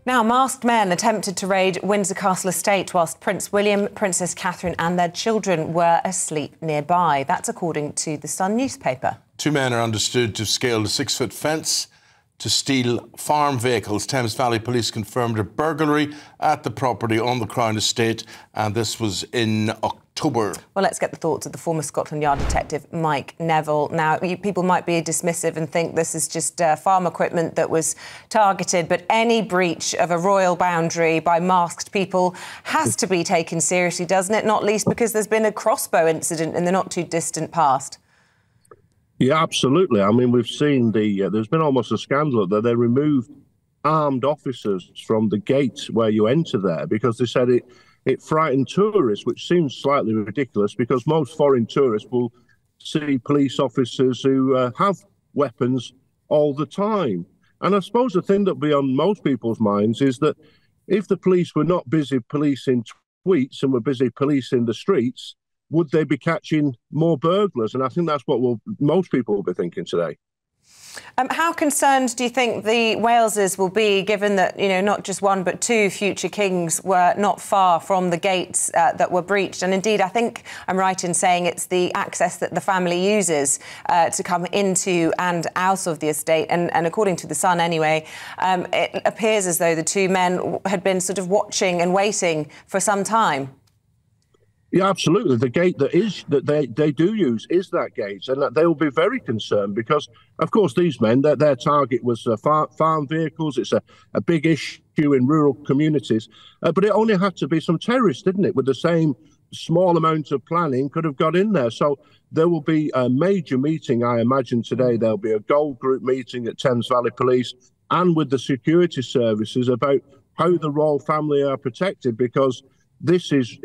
Now, masked men attempted to raid Windsor Castle estate whilst Prince William, Princess Catherine and their children were asleep nearby. That's according to the Sun newspaper. Two men are understood to have scaled a 6-foot fence to steal farm vehicles. Thames Valley Police confirmed a burglary at the property on the Crown Estate, and this was in October. Well, let's get the thoughts of the former Scotland Yard detective, Mike Neville. Now, people might be dismissive and think this is just farm equipment that was targeted, but any breach of a royal boundary by masked people has to be taken seriously, doesn't it? Not least because there's been a crossbow incident in the not-too-distant past. Yeah, absolutely. I mean, we've seen there's been almost a scandal that they removed armed officers from the gate where you enter there because they said it frightened tourists, which seems slightly ridiculous because most foreign tourists will see police officers who have weapons all the time. And I suppose the thing that will be on most people's minds is that if the police were not busy policing tweets and were busy policing the streets, would they be catching more burglars? And I think that's what most people will be thinking today. How concerned do you think the Waleses will be, given that, you know, not just one but two future kings were not far from the gates that were breached? And indeed, I think I'm right in saying it's the access that the family uses to come into and out of the estate. And according to the Sun, anyway, it appears as though the two men had been sort of watching and waiting for some time. Yeah, absolutely. The gate that they do use is that gate, and that they will be very concerned because, of course, these men, their target was farm vehicles. It's a big issue in rural communities, but it only had to be some terrorists, didn't it? With the same small amount of planning, could have got in there. So there will be a major meeting, I imagine today. There'll be a gold group meeting at Thames Valley Police and with the security services about how the royal family are protected, because this is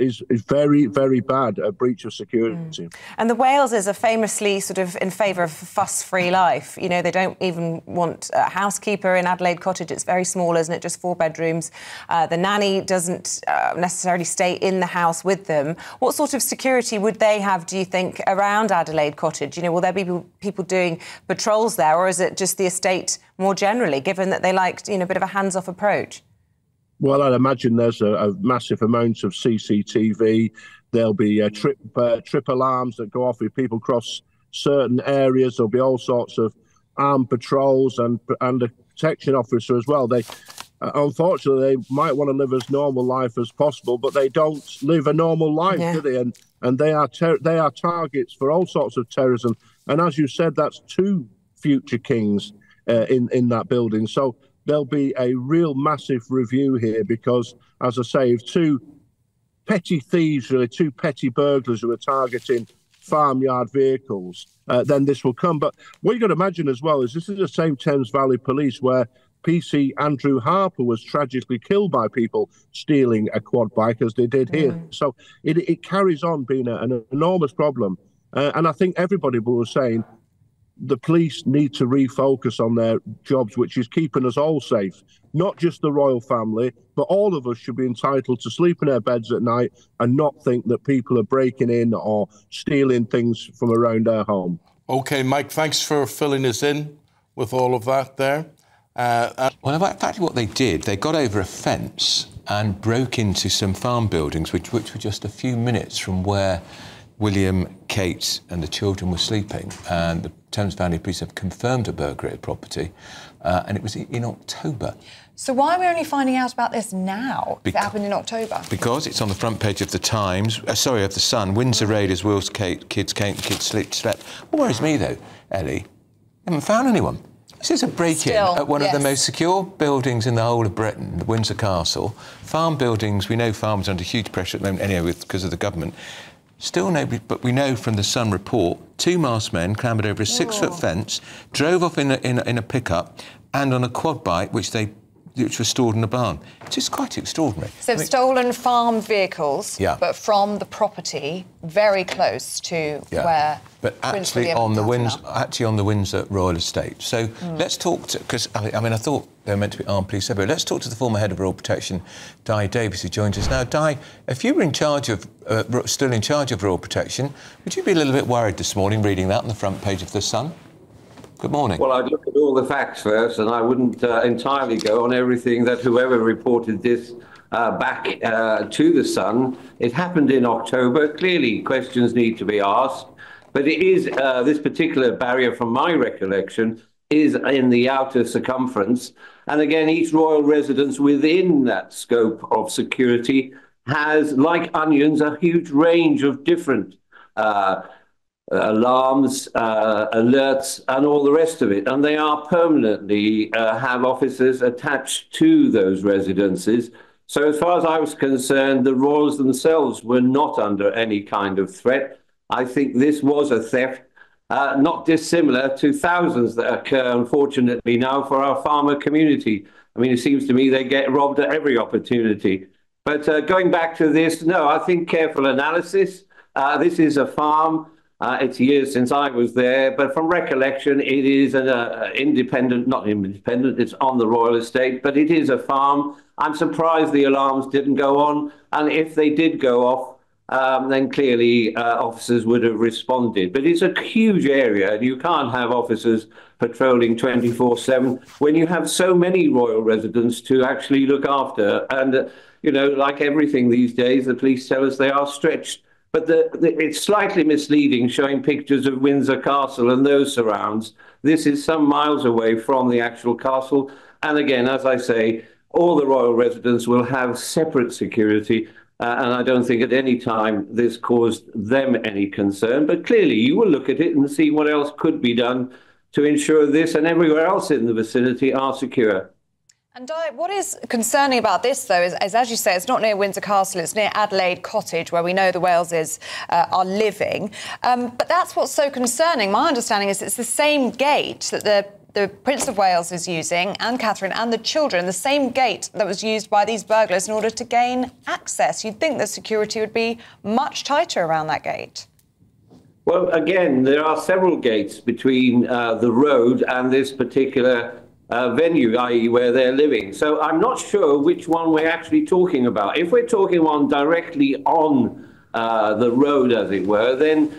very, very bad, a breach of security. And the Waleses are famously sort of in favour of a fuss-free life. You know, they don't even want a housekeeper in Adelaide Cottage. It's very small, isn't it? Just 4 bedrooms. The nanny doesn't necessarily stay in the house with them. What sort of security would they have, do you think, around Adelaide Cottage? You know, will there be people doing patrols there, or is it just the estate more generally, given that they liked, you know, a bit of a hands-off approach? Well, I'd imagine there's a massive amount of CCTV. There'll be trip alarms that go off if people cross certain areas. There'll be all sorts of armed patrols and a protection officer as well. They, unfortunately, they might want to live as normal life as possible, but they don't live a normal life, do they? And they are targets for all sorts of terrorism. And as you said, that's 2 future kings in that building. So there'll be a real massive review here because, as I say, if 2 petty thieves, really 2 petty burglars who are targeting farmyard vehicles, then this will come. But what you've got to imagine as well is this is the same Thames Valley Police where PC Andrew Harper was tragically killed by people stealing a quad bike, as they did here. So it carries on being an enormous problem. And I think everybody was saying the police need to refocus on their jobs, which is keeping us all safe. Not just the royal family, but all of us should be entitled to sleep in our beds at night and not think that people are breaking in or stealing things from around our home. OK, Mike, thanks for filling us in with all of that there. Well, in fact, what they did, they got over a fence and broke into some farm buildings, which were just a few minutes from where William, Kate and the children were sleeping, and the Thames Valley Police have confirmed a burglary at property, and it was in October. So why are we only finding out about this now, if it happened in October? Because it's on the front page of the Times, of the Sun. Windsor raiders, Will's kids slept. What worries me, though, Ellie, they haven't found anyone. This is a break-in at one of the most secure buildings in the whole of Britain, the Windsor Castle. Farm buildings, we know farmers are under huge pressure at the moment anyway because of the government. Still nobody, but we know from the Sun report, 2 masked men clambered over a 6-foot fence, drove off in a pickup and on a quad bike, which was stored in a barn. It's just quite extraordinary. So stolen farm vehicles, but from the property very close to where Prince William on the Windsor Royal Estate. So let's talk to, because I mean I thought they were meant to be armed police everywhere. Let's talk to the former head of Royal Protection, Di Davies, who joins us now. Di, if you were in charge of still in charge of Royal Protection, would you be a little bit worried this morning reading that on the front page of the Sun? Good morning. Well, I'd look at all the facts first, and I wouldn't entirely go on everything that whoever reported this back to the Sun. It happened in October. Clearly, questions need to be asked. But it is this particular barrier, from my recollection, is in the outer circumference. And again, each royal residence within that scope of security has, like onions, a huge range of different alarms, alerts, and all the rest of it. And they are permanently have officers attached to those residences. So as far as I was concerned, the royals themselves were not under any kind of threat. I think this was a theft, not dissimilar to thousands that occur, unfortunately, now for our farmer community. I mean, it seems to me they get robbed at every opportunity. But going back to this, no, I think careful analysis. This is a farm. It's years since I was there, but from recollection, it is an not independent, it's on the royal estate, but it is a farm. I'm surprised the alarms didn't go on, and if they did go off, then clearly officers would have responded. But it's a huge area, and you can't have officers patrolling 24/7 when you have so many royal residents to actually look after. And, you know, like everything these days, the police tell us they are stretched. But it's slightly misleading showing pictures of Windsor Castle and those surrounds. This is some miles away from the actual castle. And again, as I say, all the royal residents will have separate security. And I don't think at any time this caused them any concern. But clearly, you will look at it and see what else could be done to ensure this and everywhere else in the vicinity are secure. And Di, what is concerning about this, though, is as you say, it's not near Windsor Castle, it's near Adelaide Cottage, where we know the Waleses are living. But that's what's so concerning. My understanding is it's the same gate that the Prince of Wales is using, and Catherine and the children, the same gate that was used by these burglars in order to gain access. You'd think the security would be much tighter around that gate. Well, again, there are several gates between the road and this particular venue, i.e. where they're living. So I'm not sure which one we're actually talking about. If we're talking one directly on the road, as it were, then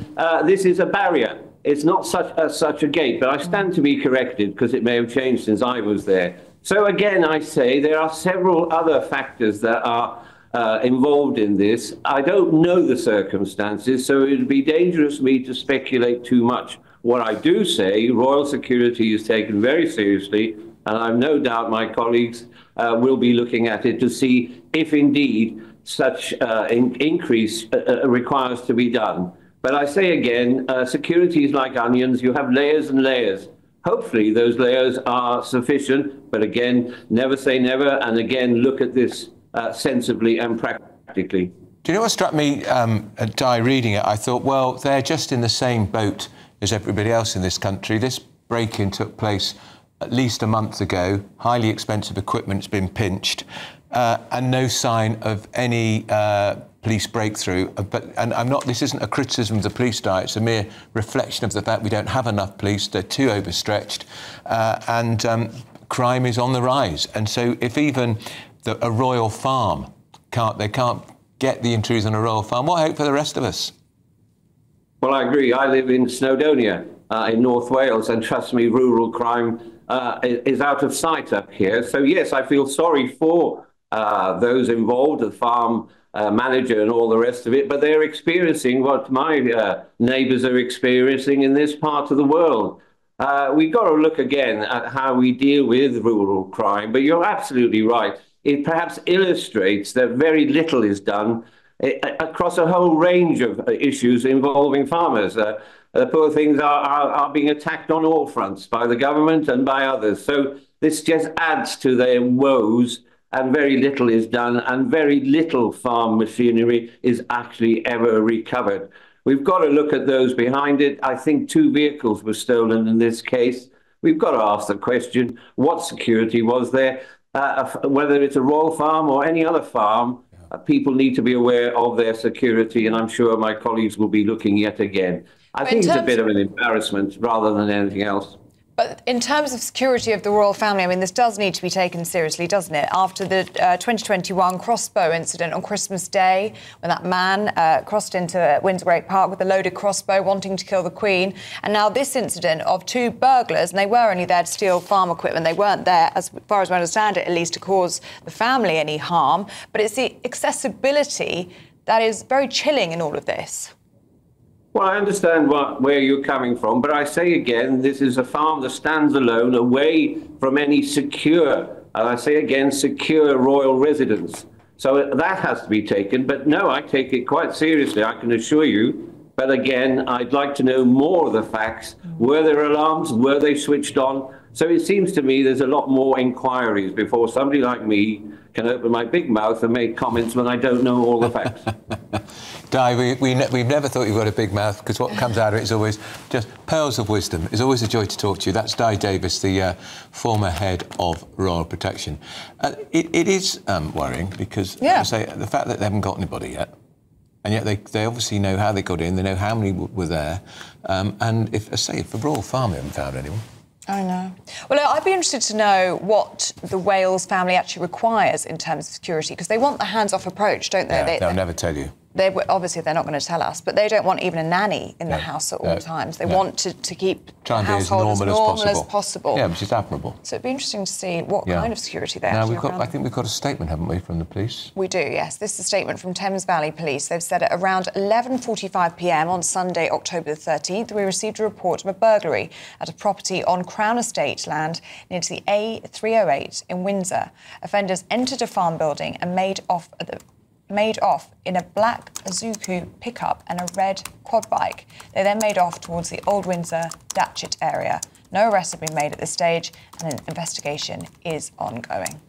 this is a barrier. It's not such a gate, but I stand to be corrected because it may have changed since I was there. So again, I say there are several other factors that are involved in this. I don't know the circumstances, so it would be dangerous for me to speculate too much. What I do say, royal security is taken very seriously, and I've no doubt my colleagues will be looking at it to see if indeed such increase requires to be done. But I say again, security is like onions. You have layers and layers. Hopefully those layers are sufficient, but again, never say never, and again, look at this sensibly and practically. Do you know what struck me, Di, reading it? I thought, well, they're just in the same boat as everybody else in this country. This break-in took place at least a month ago. Highly expensive equipment's been pinched, and no sign of any police breakthrough. And I'm not. This isn't a criticism of the police, Di. It's a mere reflection of the fact we don't have enough police. They're too overstretched, and crime is on the rise. And so, if even a royal farm can't get the intruders on a royal farm, what hope for the rest of us? Well, I agree. I live in Snowdonia in North Wales, and trust me, rural crime is out of sight up here. So, yes, I feel sorry for those involved, the farm manager and all the rest of it, but they're experiencing what my neighbours are experiencing in this part of the world. We've got to look again at how we deal with rural crime, but you're absolutely right. It perhaps illustrates that very little is done across a whole range of issues involving farmers. The poor things are being attacked on all fronts by the government and by others. So this just adds to their woes, and very little is done, and very little farm machinery is actually ever recovered. We've got to look at those behind it. I think 2 vehicles were stolen in this case. We've got to ask the question, what security was there? Whether it's a royal farm or any other farm, people need to be aware of their security, and I'm sure my colleagues will be looking yet again. I think it's a bit of an embarrassment rather than anything else. But in terms of security of the royal family, I mean, this does need to be taken seriously, doesn't it? After the 2021 crossbow incident on Christmas Day, when that man crossed into Windsor Great Park with a loaded crossbow wanting to kill the Queen, and now this incident of 2 burglars, and they were only there to steal farm equipment. They weren't there, as far as I understand it, at least to cause the family any harm. But it's the accessibility that is very chilling in all of this. Well, I understand where you're coming from, but I say again, this is a farm that stands alone, away from any secure, and I say again, secure royal residence. So that has to be taken. But no, I take it quite seriously, I can assure you. But again, I'd like to know more of the facts. Were there alarms? Were they switched on? So it seems to me there's a lot more inquiries before somebody like me can open my big mouth and make comments when I don't know all the facts. Di, we've never thought you've got a big mouth, because what comes out of it is always just pearls of wisdom. It's always a joy to talk to you. That's Di Davis, the former head of Royal Protection. It is worrying because, like I say, the fact that they haven't got anybody yet, and yet they obviously know how they got in, they know how many were there, and if the royal farm haven't found anyone. I know. Well, I'd be interested to know what the Wales family actually requires in terms of security, because they want the hands-off approach, don't they? Yeah, they'll never tell you. Obviously, they're not going to tell us, but they don't want even a nanny in the house at all times. They want to keep the household as normal as possible. Yeah, which is admirable. So it'd be interesting to see what kind of security they actually have. I think we've got a statement, haven't we, from the police? We do, yes. This is a statement from Thames Valley Police. They've said at around 11:45 p.m. on Sunday, October the 13th, we received a report of a burglary at a property on Crown Estate land near to the A308 in Windsor. Offenders entered a farm building and made off in a black Azuku pickup and a red quad bike. They then made off towards the Old Windsor Datchet area. No arrests have been made at this stage, and an investigation is ongoing.